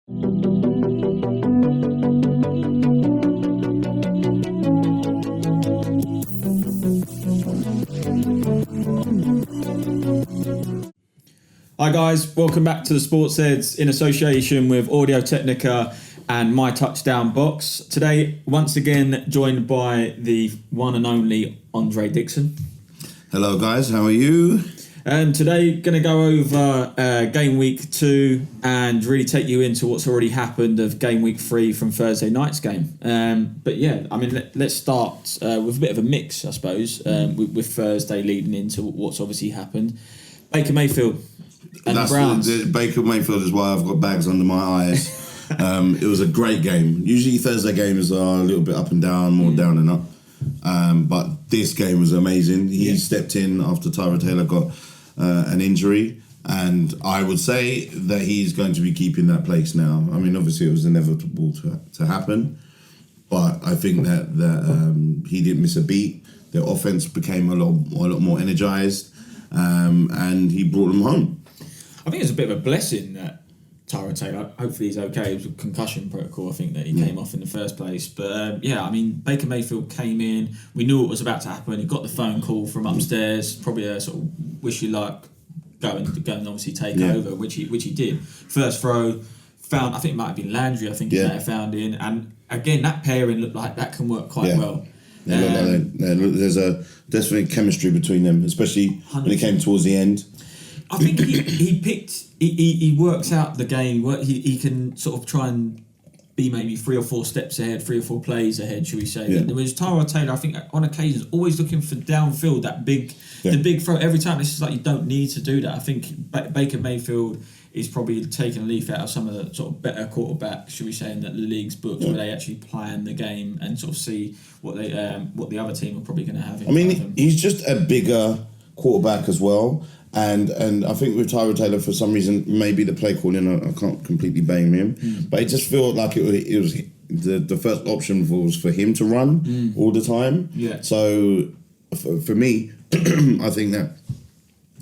Hi guys, welcome back to the SportsHeads in association with Audio Technica and My Touchdown Box. Today, once again, joined by the one and only Andre Dixon. Hello guys, how are you? And today, going to go over game week 2 and really take you into what's already happened of game week 3 from Thursday night's game. But yeah, I mean, let's start with a bit of a mix, I suppose, with Thursday leading into what's obviously happened. Baker Mayfield and the Browns. Baker Mayfield is why I've got bags under my eyes. It was a great game. Usually Thursday games are a little bit up and down, more down and up. But this game was amazing. He stepped in after Tyra Taylor got an injury, and I would say that he's going to be keeping that place now. I mean, obviously it was inevitable to happen, but I think that he didn't miss a beat. Their offense became a lot more energized, and he brought them home. I think it's a bit of a blessing that Tyra Taylor, hopefully he's okay. It was a concussion protocol, I think, that he came off in the first place. But yeah, I mean, Baker Mayfield came in. We knew it was about to happen. He got the phone call from upstairs, probably a sort of wish you luck, go and obviously take over, which he did. First throw, found, I think it might have been Landry, I think he might have found in. And again, that pairing looked like that can work quite well. There's definitely chemistry between them, especially 100%. When it came towards the end. I think he works out the game. He can sort of try and be maybe 3 or 4 steps ahead, 3 or 4 plays ahead, should we say. Yeah. There was Tyra Taylor, I think, on occasions, always looking for downfield, the big throw. Every time, it's just like you don't need to do that. I think Baker Mayfield is probably taking a leaf out of some of the sort of better quarterbacks, should we say, in the league's books, where they actually plan the game and sort of see what the other team are probably going to have. I mean, he's just a bigger quarterback as well. And I think with Tyra Taylor, for some reason, maybe the play calling, I can't completely blame him, but it just felt like it was the first option was for him to run all the time. Yeah. So for me, I think that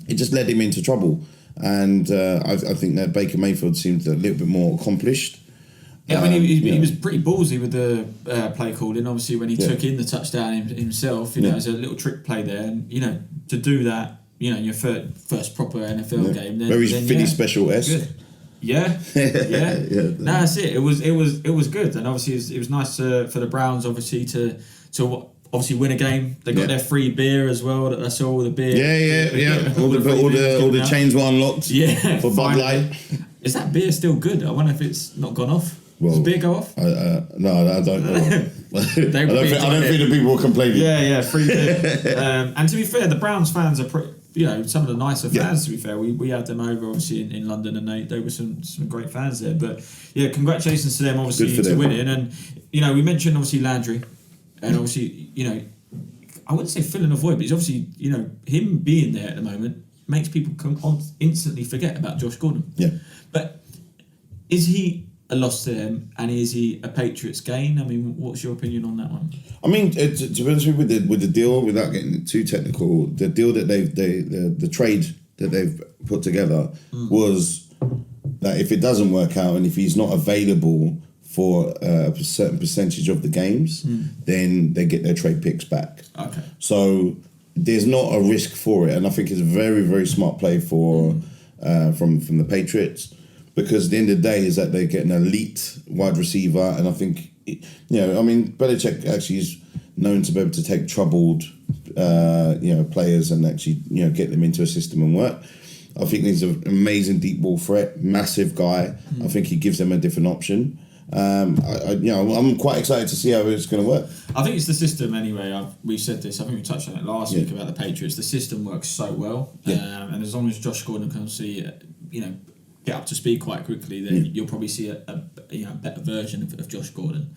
it just led him into trouble, and I think that Baker Mayfield seemed a little bit more accomplished. Yeah, I mean, he was pretty ballsy with the play calling. Obviously, when he took in the touchdown himself, it was a little trick play there, and to do that. Your first proper NFL game. Very Philly special-esque. Yeah. No, that's it. It was good, and obviously it was nice for the Browns, obviously to obviously win a game. They got their free beer as well. That I saw all the beer. Yeah. All the chains were unlocked. Yeah, for Bud Light. Is that beer still good? I wonder if it's not gone off. Well, does beer go off? No, I don't know. I don't think the people were complaining. Yeah, free beer. And to be fair, the Browns fans are some of the nicer fans, to be fair. We had them over, obviously, in London, and they were some great fans there. But, yeah, congratulations to them, obviously, to winning. And, we mentioned, obviously, Landry. And, obviously, I wouldn't say filling a void, but he's obviously, him being there at the moment makes people instantly forget about Josh Gordon. Yeah. But is he a loss to them, and is he a Patriots gain? I mean, what's your opinion on that one? I mean, to be honest with you, with the deal, without getting too technical, the deal that the trade that they've put together was that if it doesn't work out and if he's not available for a certain percentage of the games, then they get their trade picks back. Okay. So there's not a risk for it, and I think it's a very, very smart play from the Patriots. Because at the end of the day is that they get an elite wide receiver, and I think, Belichick actually is known to be able to take troubled, players and actually, get them into a system and work. I think he's an amazing deep ball threat, massive guy. I think he gives them a different option. I'm quite excited to see how it's going to work. I think it's the system anyway. We've said this. I think we touched on it last week about the Patriots. The system works so well, and as long as Josh Gordon can see, get up to speed quite quickly, then you'll probably see a better version of Josh Gordon.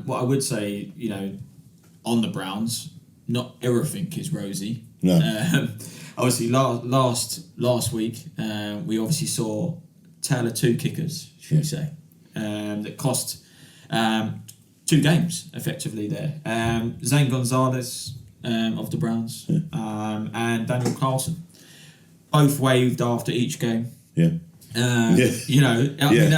What I would say, on the Browns, not everything is rosy. No. Obviously, last week, we obviously saw Taylor 2 kickers, should we say, that cost 2 games effectively there. Zane Gonzalez of the Browns and Daniel Carlson, both waived after each game. Yeah. I mean,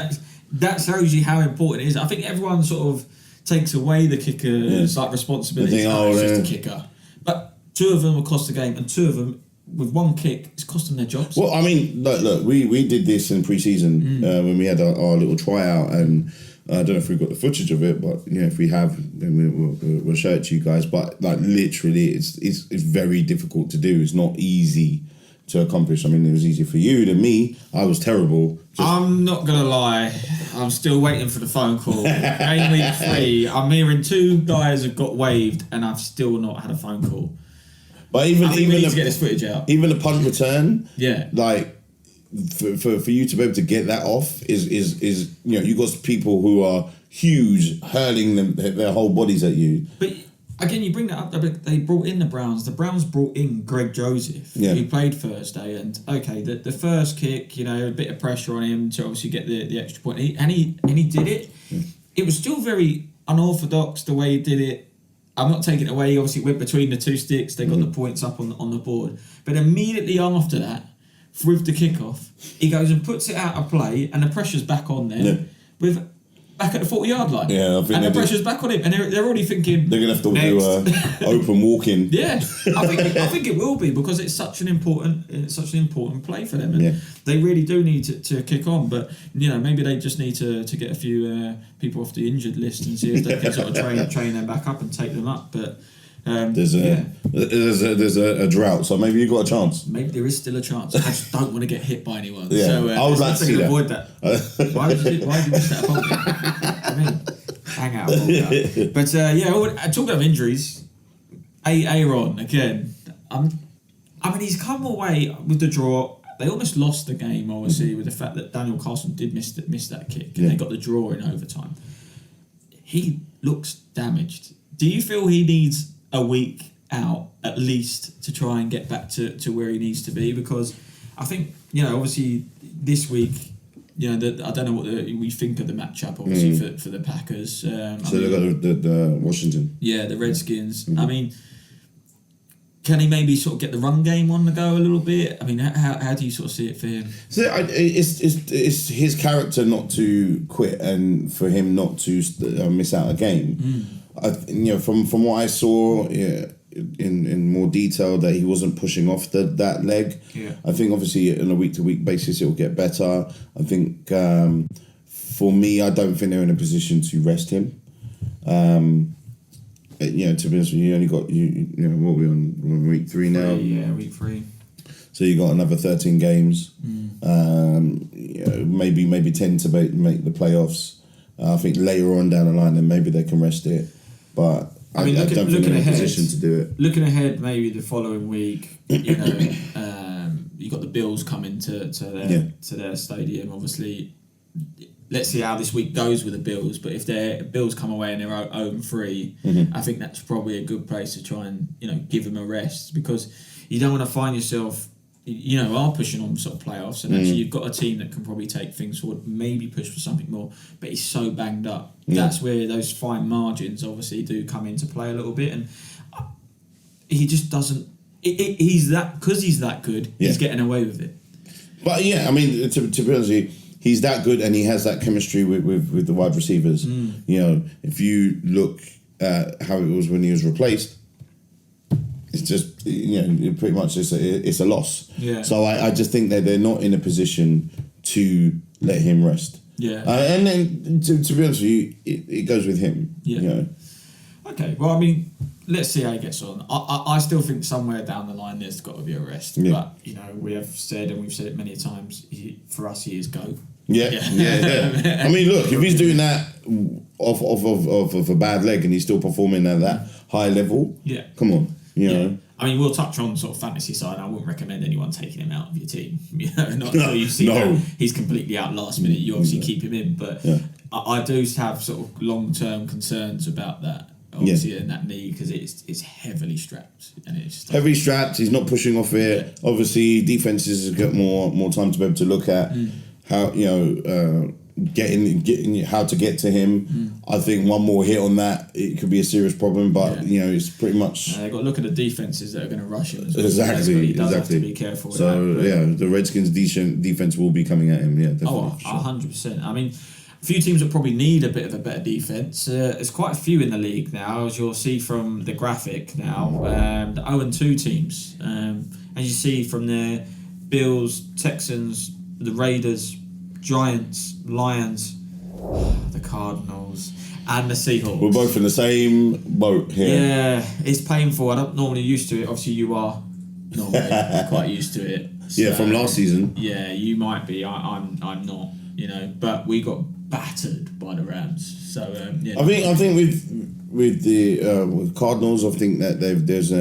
that shows you how important it is. I think everyone sort of takes away the kicker's like responsibility. It's just a kicker. But 2 of them will cost the game, and 2 of them, with 1 kick, it's cost them their jobs. Well, I mean, look, we did this in pre-season when we had our little tryout, and I don't know if we've got the footage of it, but if we have, then we'll show it to you guys. But like literally, it's very difficult to do. It's not easy to accomplish. I mean, it was easier for you than me. I was terrible. I'm not gonna lie, I'm still waiting for the phone call. Game week 3, I'm hearing 2 guys have got waived, and I've still not had a phone call. But we need to get this footage out. Even the punt return, like for you to be able to get that off is you got people who are huge hurling their whole bodies at you. But again, you bring that up. They brought in the Browns. The Browns brought in Greg Joseph, who played Thursday, and the first kick, a bit of pressure on him to obviously get the extra point, and he did it. Yeah. It was still very unorthodox the way he did it. I'm not taking it away. He obviously went between the 2 sticks. They got the points up on the board, but immediately after that, with the kickoff, he goes and puts it out of play, and the pressure's back on there with back at the 40-yard line. Yeah, I think and the pressure's back on him, and they're already thinking they're gonna have to do open walking. Yeah, I think it will be, because it's such an important play for them, and they really do need to kick on. But maybe they just need to get a few people off the injured list and see if they can sort of train them back up and take them up. But there's a drought, so maybe you've got a chance. Maybe there is still a chance. I just don't want to get hit by anyone. Yeah, so, I would like to see that. Avoid that. Why did you miss that? I mean, hang out. But talking of injuries, Aaron again. I mean, he's come away with the draw. They almost lost the game, obviously, with the fact that Daniel Carlson did miss that kick, and they got the draw in overtime. He looks damaged. Do you feel he needs a week out at least to try and get back to where he needs to be? Because I think obviously this week, I don't know what we think of the matchup obviously for the Packers. So they got the Washington. Yeah, the Redskins. Mm-hmm. I mean, can he maybe sort of get the run game on the go a little bit? I mean, how do you sort of see it for him? So it's his character not to quit and for him not to miss out a game. From what I saw in more detail, that he wasn't pushing off that leg. Yeah. I think obviously on a week-to-week basis it will get better. I think for me, I don't think they're in a position to rest him. To be honest with you, only got what are we on week 3 now? Yeah, week 3. So you got another 13 games. Maybe 10 to make the playoffs. I think later on down the line, then maybe they can rest it. But I don't think they're in a position to do it. Looking ahead, maybe the following week, you got the Bills coming to their stadium. Obviously, let's see how this week goes with the Bills. But if their Bills come away and they're 0-3, I think that's probably a good place to try and give them a rest, because you don't want to find yourself are pushing on sort of playoffs, and actually you've got a team that can probably take things forward, maybe push for something more, but he's so banged up. That's where those fine margins obviously do come into play a little bit, and he just doesn't. He's that good. He's getting away with it. But I mean, to be honest with you, he's that good, and he has that chemistry with the wide receivers. If you look at how it was when he was replaced, it's just pretty much it's a loss. Yeah. So I just think that they're not in a position to let him rest. Yeah. And then to be honest with you, it goes with him. Yeah. Okay. Well, I mean, let's see how he gets on. I still think somewhere down the line there's got to be a rest. Yeah. But we have said, and we've said it many times, for us he is GOAT. Yeah. I mean, look, if he's doing that off a bad leg and he's still performing at that high level, come on. I mean, we'll touch on sort of fantasy side. I wouldn't recommend anyone taking him out of your team. Not until you see that he's completely out last minute. You obviously keep him in, but I do have sort of long-term concerns about that. Obviously, in that knee, because it's heavily strapped, and it's heavily strapped. He's not pushing off it. Obviously, defenses have got more time to be able to look at how getting how to get to him. I think one more hit on that, it could be a serious problem, but it's pretty much they've got to look at the defenses that are going to rush him as well. Exactly. He does have to be careful with that, the Redskins defense will be coming at him, definitely. 100%. I mean, A few teams that probably need a bit of a better defence. There's quite a few in the league now, as you'll see from the graphic now. The 0-2 teams. As you see from there, Bills, Texans, the Raiders, Giants, Lions, the Cardinals, and the Seahawks. We're both in the same boat here. Yeah, it's painful. I'm not normally used to it. Obviously, you are normally quite used to it. So, Yeah, from last season. Yeah, you might be. I'm not. But we got battered by the Rams. So yeah. I think with the with Cardinals, I think that there's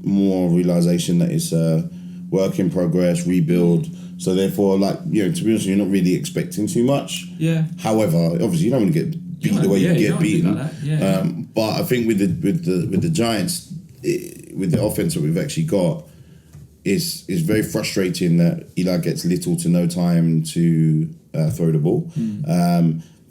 more realization that it's a work in progress, rebuild. So therefore, to be honest, you're not really expecting too much. Yeah. However, obviously, you don't want to get beat the way you get beaten. Like that. Yeah. But I think with the Giants, with the offense that we've actually got, it's very frustrating that Eli gets little to no time to throw the ball.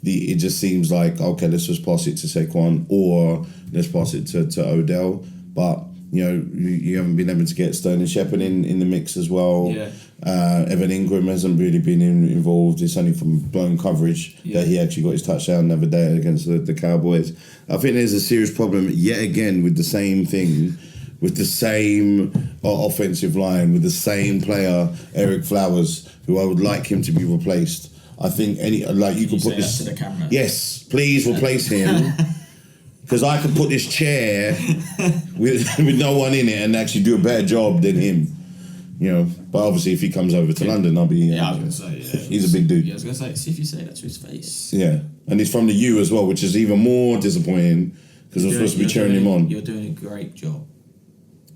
It just seems like, okay, let's just pass it to Saquon or let's pass it to Odell. But you haven't been able to get Sterling Shepard in the mix as well. Yeah. Evan Ingram hasn't really been involved. It's only from blown coverage that he actually got his touchdown the other day against the Cowboys. I think there's a serious problem yet again with the same thing, with the same offensive line, with the same player, Eric Flowers, who I would like him to be replaced. I think you could put this to the camera. Yes, please replace him. Because I could put this chair with no one in it and actually do a better job than him. But obviously if he comes over to London, I'll be... I was going to say, yeah. He's a big dude. Yeah, I was going to say, see if you say that to his face. Yeah, and he's from the U as well, which is even more disappointing because I'm supposed to be cheering him on. You're doing a great job.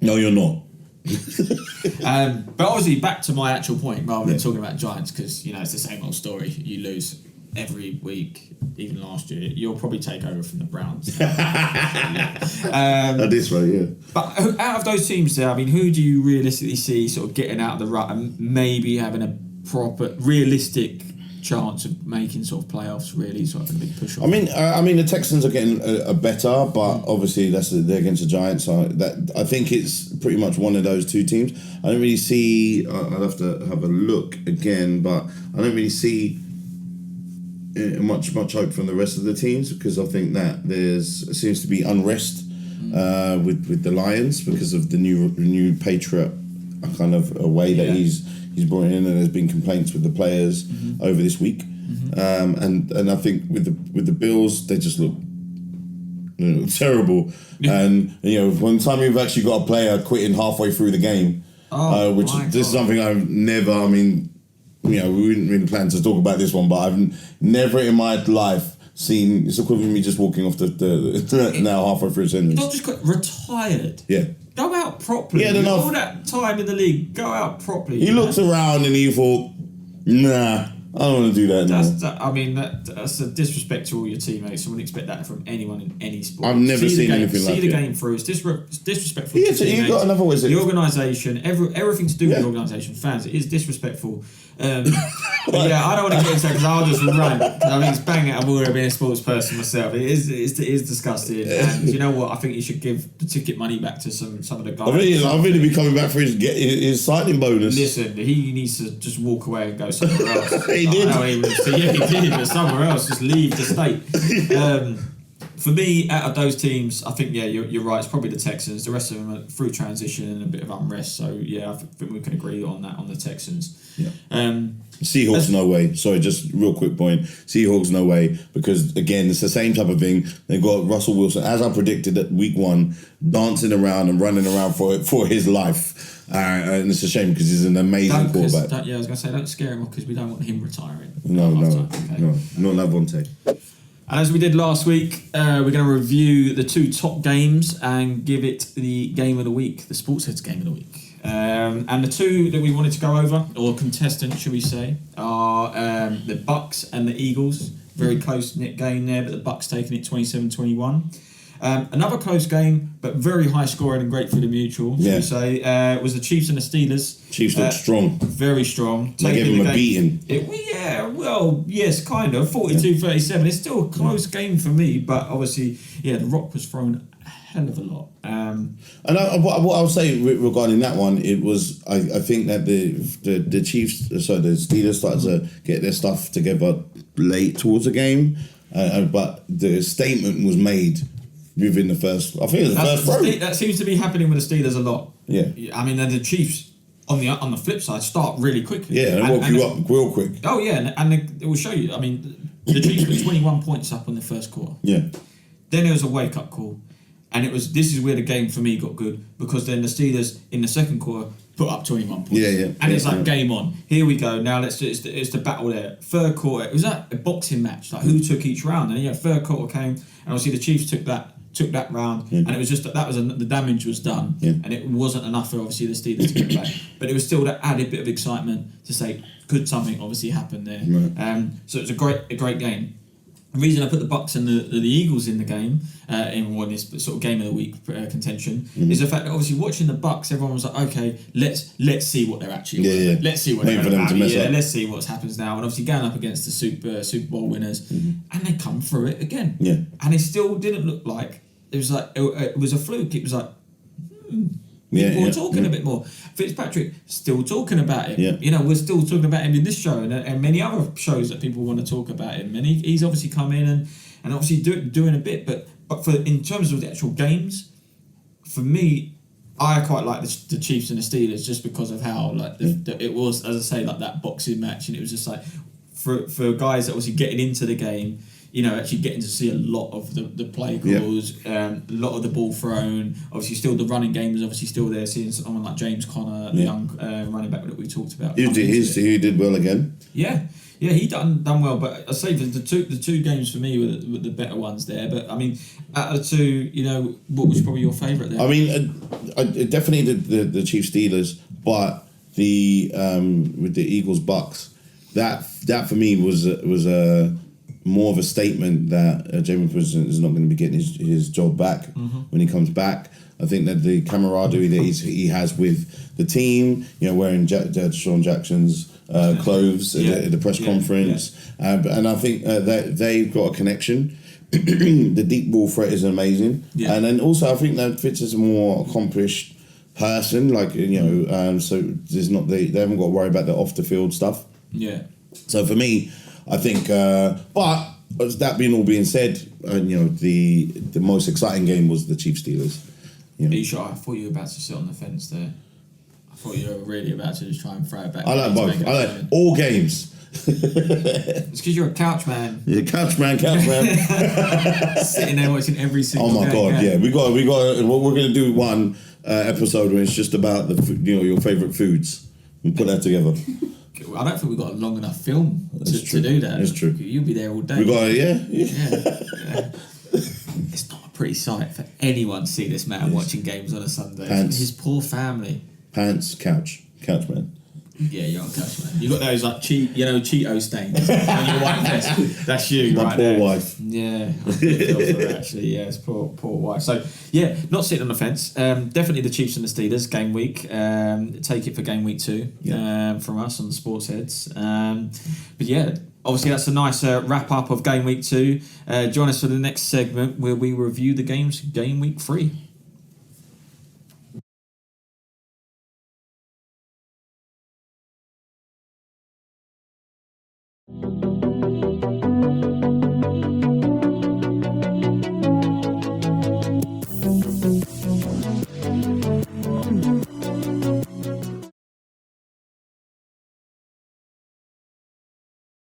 No, you're not. But obviously, back to my actual point, rather than talking about Giants, because it's the same old story. You lose every week, even last year. You'll probably take over from the Browns. At this rate, yeah. But out of those teams there, who do you realistically see sort of getting out of the rut and maybe having a proper, realistic chance of making sort of playoffs, really sort of a big push on? The Texans are getting a better, but obviously they're against the Giants. So I think it's pretty much one of those two teams. I don't really see. I'll have to have a look again, but I don't really see much hope from the rest of the teams because I think that seems to be unrest with the Lions because of the new Patriot kind of a way that he's brought in, and there's been complaints with the players over this week. And I think with the Bills, they just look terrible. And one time you've actually got a player quitting halfway through the game, which this is something I've never. We wouldn't really plan to talk about this one, but I've never in my life seen. It's equivalent to me just walking off the now halfway through a sentence. Not just got retired. Yeah. Go out properly. Yeah, all that time in the league, go out properly. He looked around and he thought, nah, I don't want to do that anymore. That's a disrespect to all your teammates. I wouldn't expect that from anyone in any sport. I've never seen anything like it. See the game through. It's disrespectful to so teammates. You've got another way. The organisation, everything to do with the organisation, fans, it is disrespectful. But I don't want to get into that because I'll just rant. It's banging. I'm already being a sports person myself. It is disgusting. And you know what? I think you should give the ticket money back to some of the guys. I've really be coming back for his signing bonus. Listen, he needs to just walk away and go somewhere else. He did. He did, but somewhere else. Just leave the state. For me, out of those teams, I think you're right. It's probably the Texans. The rest of them are through transition and a bit of unrest. So I think we can agree on that on the Texans. Yeah. Seahawks, no way. Sorry, just real quick point. Seahawks, no way, because again, it's the same type of thing. They've got Russell Wilson, as I predicted at week 1, dancing around and running around for his life, and it's a shame because he's an amazing quarterback. I was going to say, don't scare him off because we don't want him retiring. No, not Vontae. And as we did last week, we're going to review the 2 top games and give it the game of the week, the SportsHeads game of the week. And the 2 that we wanted to go over, or contestants, should we say, are the Bucks and the Eagles. Very close-knit game there, but the Bucks taking it 27-21. Another close game, but very high scoring and great for the mutual, should we say, was the Chiefs and the Steelers. Chiefs look strong. Very strong. They gave them a beating. Yes, kind of. 42-37. It's still a close game for me, but obviously, the rock was thrown hell of a lot. And what I'll say regarding that one, it was I think that the Chiefs, the Steelers started to get their stuff together late towards the game, but the statement was made within the first. I think it was the first throw. That seems to be happening with the Steelers a lot. Yeah, I mean, and the Chiefs on the flip side start really quickly. Yeah, and woke you up real quick. Oh yeah, and it will show you. I mean, the Chiefs put 21 points up in the first quarter. Yeah. Then there was a wake up call. And this is where the game for me got good, because then the Steelers in the second quarter put up 21 points. Yeah. And it's like game on. Here we go. Now it's the battle there. Third quarter, it was a boxing match, like who took each round. And third quarter came, and obviously the Chiefs took that round, and it was just the damage was done, and it wasn't enough for obviously the Steelers to get back. But it was still that added bit of excitement to say, could something obviously happen there? Right. So it was a great game. The reason I put the Bucks and the Eagles in the game, in this sort of game of the week contention, is the fact that obviously watching the Bucks, everyone was like, okay, let's see what they're actually about. Let's see what they're about. Let's see what happens now. And obviously going up against the Super Bowl winners, and they come through it again. Yeah. And it still didn't look like it was like it was a fluke. It was like. People were talking a bit more. Fitzpatrick still talking about him. Yeah. We're still talking about him in this show and many other shows that people want to talk about him. And he's obviously come in and obviously doing a bit. But for in terms of the actual games, for me, I quite like the Chiefs and the Steelers just because of how it was, as I say, like that boxing match, and it was just like for guys that obviously getting into the game. Actually getting to see a lot of the play calls, a lot of the ball thrown. Obviously, still the running game is obviously still there. Seeing someone like James Conner, the young running back that we talked about. He did well again. Yeah, he done well. But I say the two games for me were the better ones there. But I mean, out of the two, what was probably your favourite there? I mean, definitely the Chiefs Steelers, but the with the Eagles Bucks, that for me was a more of a statement that Jameis Winston is not going to be getting his job back when he comes back. I think that the camaraderie that he has with the team, wearing Sean Jackson's clothes at the press conference, and I think that they've got a connection. The deep ball threat is amazing, and then also I think that Fitz is a more accomplished person. So there's not they haven't got to worry about the off the field stuff. Yeah. So for me, I think, but that being said, the most exciting game was the Chiefs Steelers. Are you sure? I thought you were about to sit on the fence there. I thought you were really about to just try and throw it back. I like both. I like all games. It's because you're a couch man. Yeah, couch man. Sitting there watching every single game. Oh my God, yeah. We got. What we're gonna do one episode where it's just about your favorite foods. We put that together. I don't think we've got a long enough film to do that. That's true. You'll be there all day. We got It's not a pretty sight for anyone to see this man watching games on a Sunday. Pants. His poor family. Couch man. Yeah, you're on couch man. You got those like Cheeto stains on your white vest. That's you, my right poor there. wife. Yeah, I feel for her, actually. Yeah, it's poor wife. So yeah, not sitting on the fence. Definitely the Chiefs and the Steelers game week. Take it for game week 2 from us on the SportsHeads. But yeah. Obviously, that's a nice wrap up of game week 2. Join us for the next segment where we review the games game week 3.